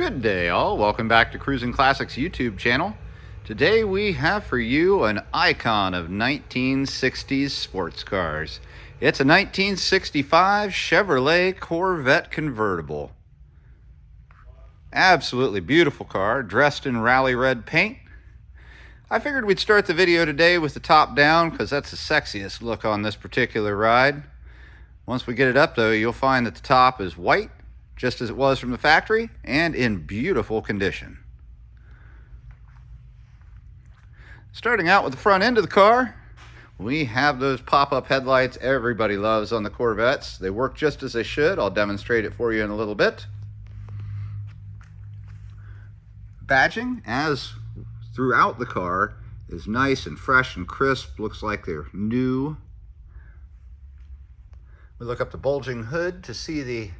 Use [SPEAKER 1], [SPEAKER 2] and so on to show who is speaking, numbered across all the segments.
[SPEAKER 1] Good day, all. Welcome back to Cruisin Classics YouTube channel. Today we have for you an icon of 1960s sports cars. It's a 1965 Chevrolet Corvette convertible. Absolutely beautiful car, dressed in rally red paint. I figured we'd start the video today with the top down because that's the sexiest look on this particular ride. Once we get it up though, you'll find that the top is white, just as it was from the factory, and in beautiful condition. Starting out with the front end of the car, we have those pop-up headlights everybody loves on the Corvettes. They work just as they should. I'll demonstrate it for you in a little bit. Badging, as throughout the car, is nice and fresh and crisp. Looks like they're new. We look up the bulging hood to see the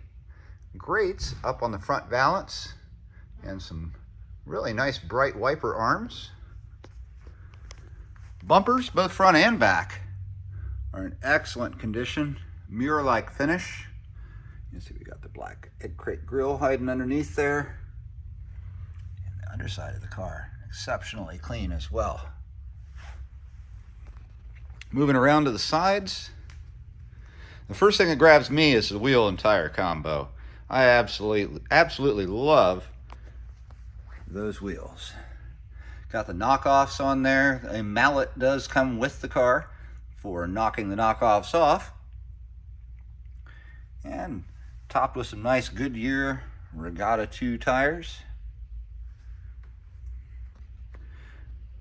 [SPEAKER 1] grates up on the front valance and some really nice bright wiper arms. Bumpers, both front and back, are in excellent condition. Mirror-like finish. You see we got the black head crate grille hiding underneath there. And the underside of the car, exceptionally clean as well. Moving around to the sides, the first thing that grabs me is the wheel and tire combo. I absolutely love those wheels. Got the knockoffs on there. A mallet does come with the car for knocking the knockoffs off. And topped with some nice Goodyear Regatta 2 tires.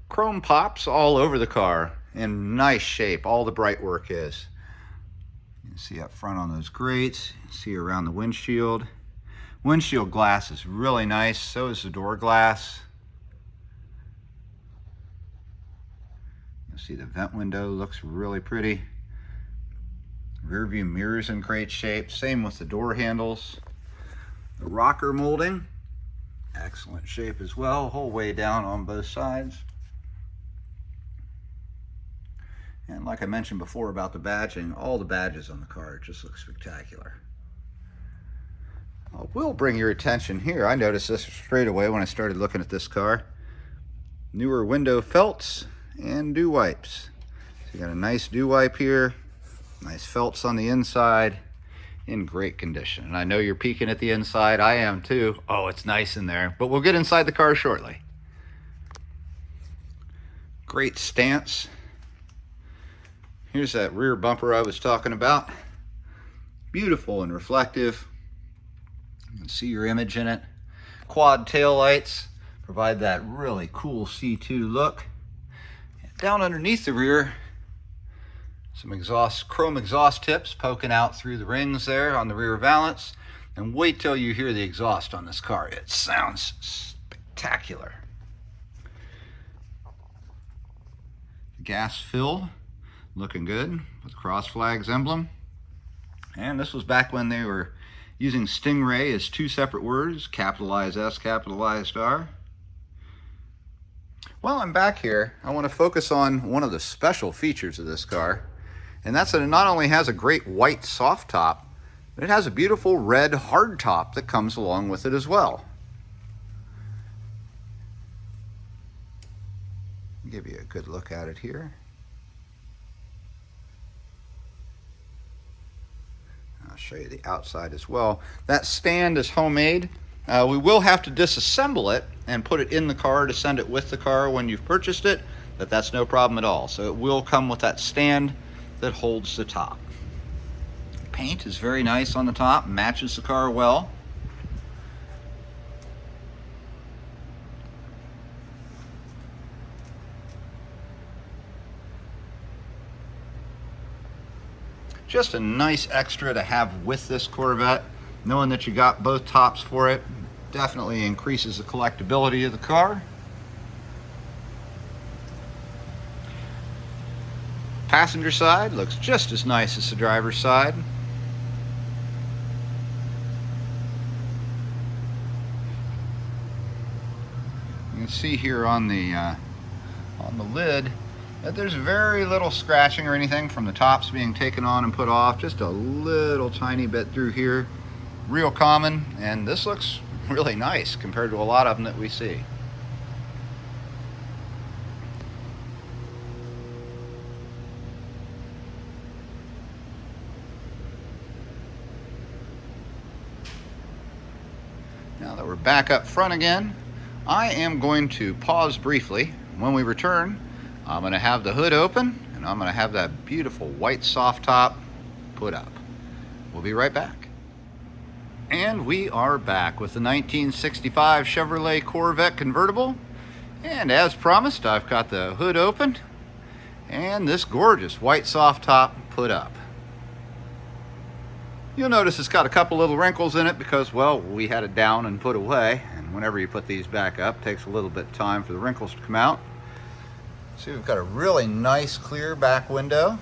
[SPEAKER 1] Chrome pops all over the car in nice shape. All the bright work is. You can see up front on those grates, you can see around the windshield. Windshield glass is really nice, so is the door glass. You'll see the vent window looks really pretty. Rear view mirrors in great shape, same with the door handles. The rocker molding, excellent shape as well, whole way down on both sides. And like I mentioned before about the badging, all the badges on the car just look spectacular. I will bring your attention here. I noticed this straight away when I started looking at this car. Newer window felts and dew wipes. So you got a nice dew wipe here, nice felts on the inside, in great condition. And I know you're peeking at the inside. I am too. Oh, it's nice in there. But we'll get inside the car shortly. Great stance. Here's that rear bumper I was talking about. Beautiful and reflective. You can see your image in it. Quad tail lights provide that really cool C2 look. And down underneath the rear, some chrome exhaust tips poking out through the rings there on the rear valance. And wait till you hear the exhaust on this car. It sounds spectacular. Gas fill. Looking good with cross flags emblem. And this was back when they were using Stingray as two separate words, capitalized S, capitalized R. While I'm back here, I want to focus on one of the special features of this car, and that's that it not only has a great white soft top, but it has a beautiful red hard top that comes along with it as well. I'll give you a good look at it here. I'll show you the outside as well. That stand is homemade. We will have to disassemble it and put it in the car to send it with the car when you've purchased it, but that's no problem at all. So it will come with that stand that holds the top. Paint is very nice on the top, matches the car well. Just a nice extra to have with this Corvette. Knowing that you got both tops for it definitely increases the collectability of the car. Passenger side looks just as nice as the driver's side. You can see here on the lid that there's very little scratching or anything from the tops being taken on and put off. Just a little tiny bit through here. Real common, and this looks really nice compared to a lot of them that we see. Now that we're back up front again, I am going to pause briefly. When we return, I'm going to have the hood open and I'm going to have that beautiful white soft top put up. We'll be right back. And we are back with the 1965 Chevrolet Corvette convertible. And as promised, I've got the hood open and this gorgeous white soft top put up. You'll notice it's got a couple little wrinkles in it because, well, we had it down and put away. And whenever you put these back up, it takes a little bit of time for the wrinkles to come out. See, we've got a really nice clear back window.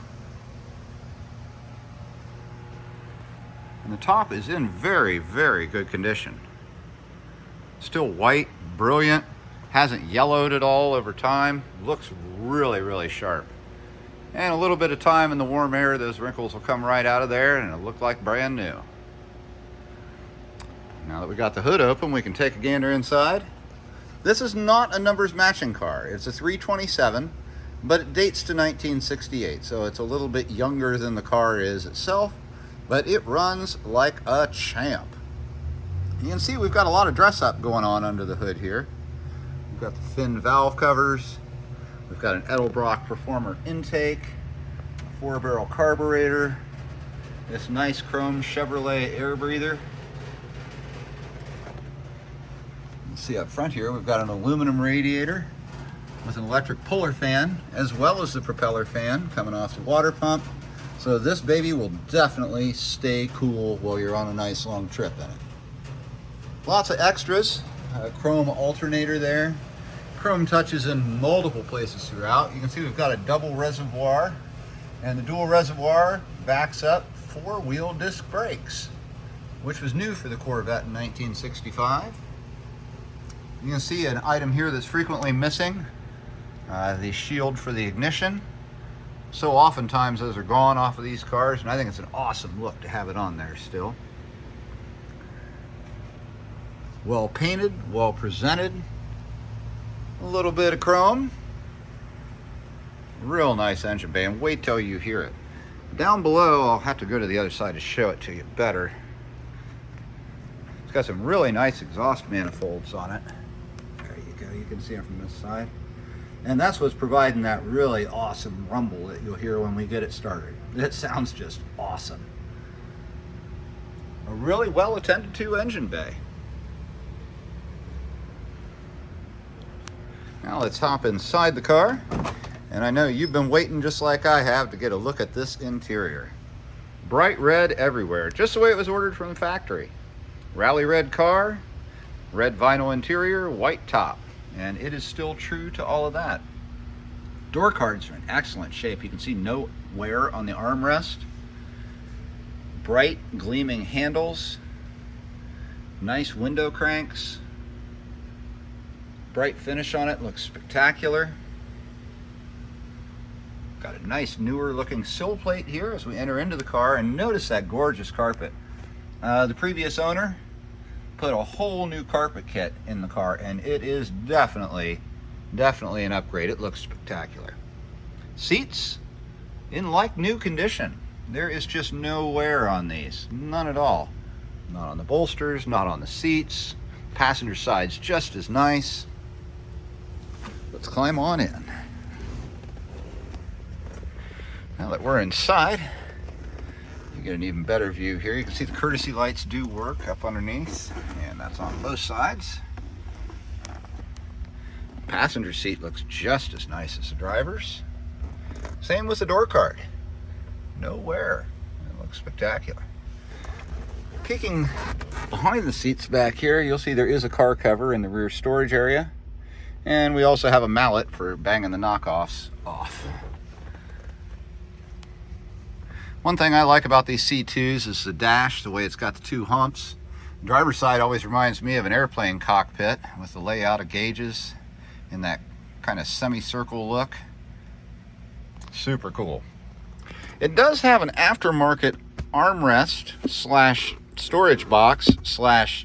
[SPEAKER 1] And the top is in very, very good condition. Still white, brilliant, hasn't yellowed at all over time. Looks really, really sharp. And a little bit of time in the warm air, those wrinkles will come right out of there and it'll look like brand new. Now that we got the hood open, we can take a gander inside. This is not a numbers matching car. It's a 327, but it dates to 1968, so it's a little bit younger than the car is itself, but it runs like a champ. You can see we've got a lot of dress up going on under the hood here. We've got the fin valve covers. We've got an Edelbrock Performer intake, a 4-barrel carburetor, this nice chrome Chevrolet air breather. You see up front here, we've got an aluminum radiator with an electric puller fan, as well as the propeller fan coming off the water pump. So this baby will definitely stay cool while you're on a nice long trip in it. Lots of extras, a chrome alternator there. Chrome touches in multiple places throughout. You can see we've got a double reservoir, and the dual reservoir backs up 4-wheel disc brakes, which was new for the Corvette in 1965. You can see an item here that's frequently missing, the shield for the ignition. So oftentimes those are gone off of these cars, and I think it's an awesome look to have it on there still. Well painted, well presented. A little bit of chrome. Real nice engine bay, and wait till you hear it. Down below, I'll have to go to the other side to show it to you better. It's got some really nice exhaust manifolds on it. There you go, you can see them from this side. And that's what's providing that really awesome rumble that you'll hear when we get it started. It sounds just awesome. A really well attended to engine bay. Now let's hop inside the car, and I know you've been waiting just like I have to get a look at this interior. Bright red everywhere, just the way it was ordered from the factory. Rally red car, red vinyl interior, white top, and it is still true to all of that. Door cards are in excellent shape. You can see no wear on the armrest. Bright gleaming handles, nice window cranks. Bright finish on it, looks spectacular. Got a nice newer looking sill plate here as we enter into the car, and notice that gorgeous carpet. The previous owner put a whole new carpet kit in the car, and it is definitely an upgrade. It looks spectacular. Seats in like new condition. There is just no wear on these, none at all. Not on the bolsters, not on the seats. Passenger side's just as nice. Let's climb on in. Now that we're inside, you get an even better view here. You can see the courtesy lights do work up underneath, and that's on both sides. Passenger seat looks just as nice as the driver's. Same with the door card. No wear. It looks spectacular. Peeking behind the seats back here, you'll see there is a car cover in the rear storage area. And we also have a mallet for banging the knockoffs off. One thing I like about these C2s is the dash, the way it's got the 2 humps. The driver's side always reminds me of an airplane cockpit with the layout of gauges in that kind of semicircle look. Super cool. It does have an aftermarket armrest / storage box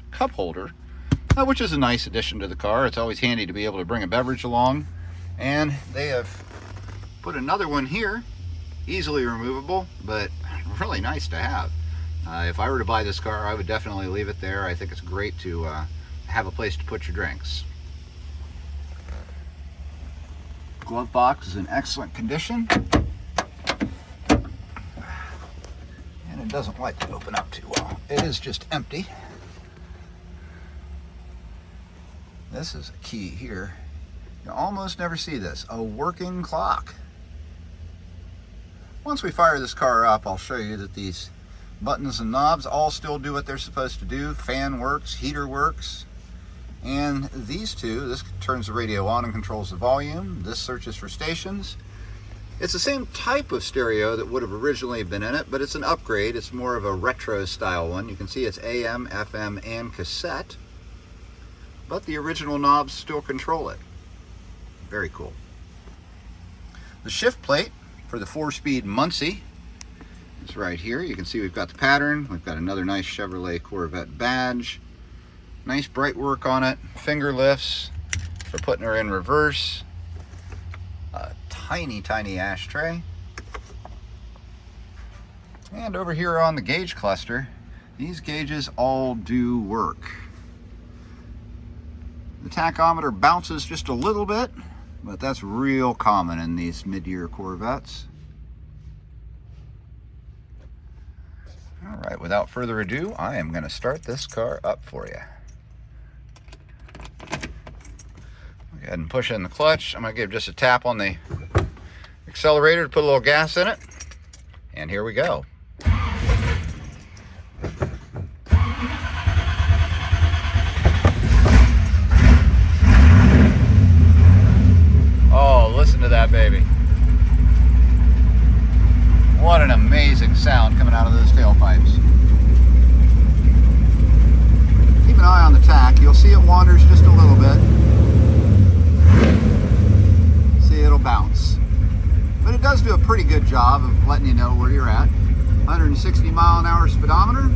[SPEAKER 1] / cup holder which is a nice addition to the car. It's always handy to be able to bring a beverage along. And they have put another one here, easily removable, but really nice to have. If I were to buy this car, I would definitely leave it there. I think it's great to have a place to put your drinks. Glove box is in excellent condition. And it doesn't like to open up too well. It is just empty. This is a key here. You almost never see this. A working clock. Once we fire this car up, I'll show you that these buttons and knobs all still do what they're supposed to do. Fan works, heater works. And these two, this turns the radio on and controls the volume. This searches for stations. It's the same type of stereo that would have originally been in it, but it's an upgrade. It's more of a retro style one. You can see it's AM, FM, and cassette. But the original knobs still control it. Very cool. The shift plate for the 4-speed Muncie is right here. You can see we've got the pattern. We've got another nice Chevrolet Corvette badge. Nice bright work on it. Finger lifts for putting her in reverse. A tiny, tiny ashtray. And over here on the gauge cluster, these gauges all do work. The tachometer bounces just a little bit, but that's real common in these mid-year Corvettes. All right, without further ado, I am going to start this car up for you. Go ahead and push in the clutch. I'm going to give just a tap on the accelerator to put a little gas in it. And here we go. Oh, listen to that baby. What an amazing sound coming out of those tailpipes. Keep an eye on the tack. You'll see it wanders just a little bit. See, it'll bounce. But it does do a pretty good job of letting you know where you're at. 160 mile an hour speedometer.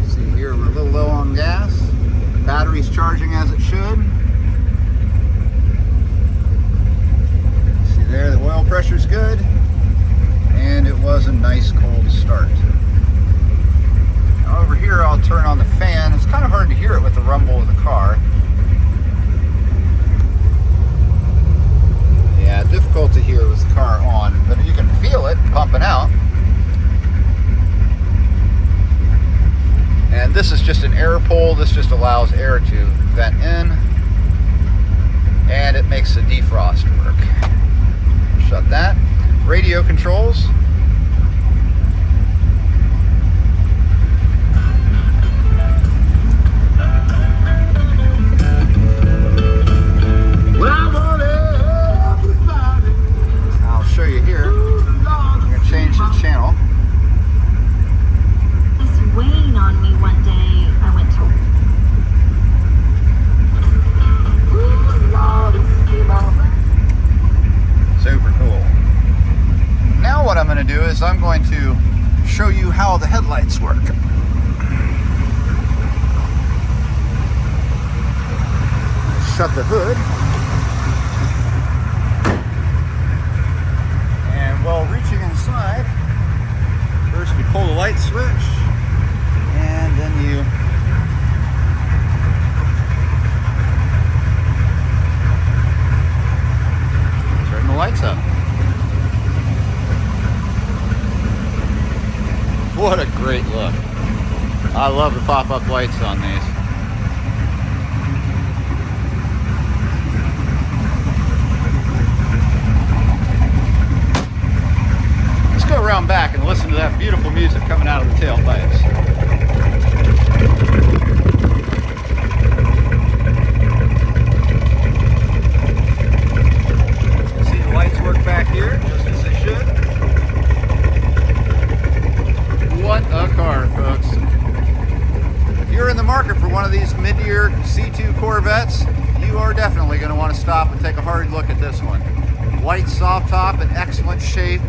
[SPEAKER 1] See here, we're a little low on gas. Battery's charging as it should. See there, the oil pressure's good. And it was a nice cold start. Now over here, I'll turn on the fan. It's kind of hard to hear it with the rumble of the car. Yeah, difficult to hear with the car on, but you can feel it pumping out. And this is just an air pole. This just allows air to vent in, and it makes the defrost work. Shut that. Radio controls. I'll show you here. I'm going to change the channel.
[SPEAKER 2] This weighing on me one day. I went to.
[SPEAKER 1] Super cool. Now what I'm going to do is I'm going to show you how the headlights work. Shut the hood. And while reaching inside, first you pull the light switch, and then you turn the lights up. What a great look. I love the pop-up lights on these. Let's go around back and listen to that beautiful music coming out of the tailpipes. See the lights work back here, just as they should. What a car, folks. If you're in the market for one of these mid-year C2 Corvettes, you are definitely going to want to stop and take a hard look at this one. White soft top in excellent shape.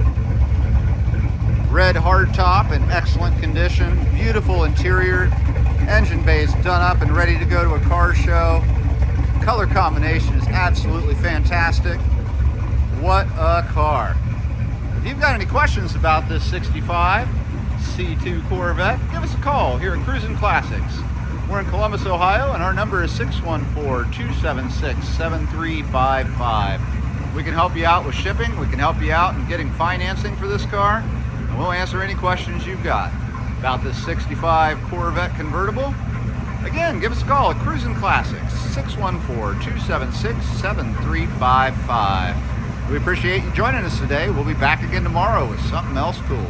[SPEAKER 1] Red hard top in excellent condition. Beautiful interior. Engine bay's done up and ready to go to a car show. Color combination is absolutely fantastic. What a car. If you've got any questions about this 65 C2 Corvette, give us a call here at Cruisin Classics. We're in Columbus, Ohio, and our number is 614-276-7355. We can help you out with shipping. We can help you out in getting financing for this car. And we'll answer any questions you've got about this 65 Corvette convertible. Again, give us a call at Cruisin Classics, 614-276-7355. We appreciate you joining us today. We'll be back again tomorrow with something else cool.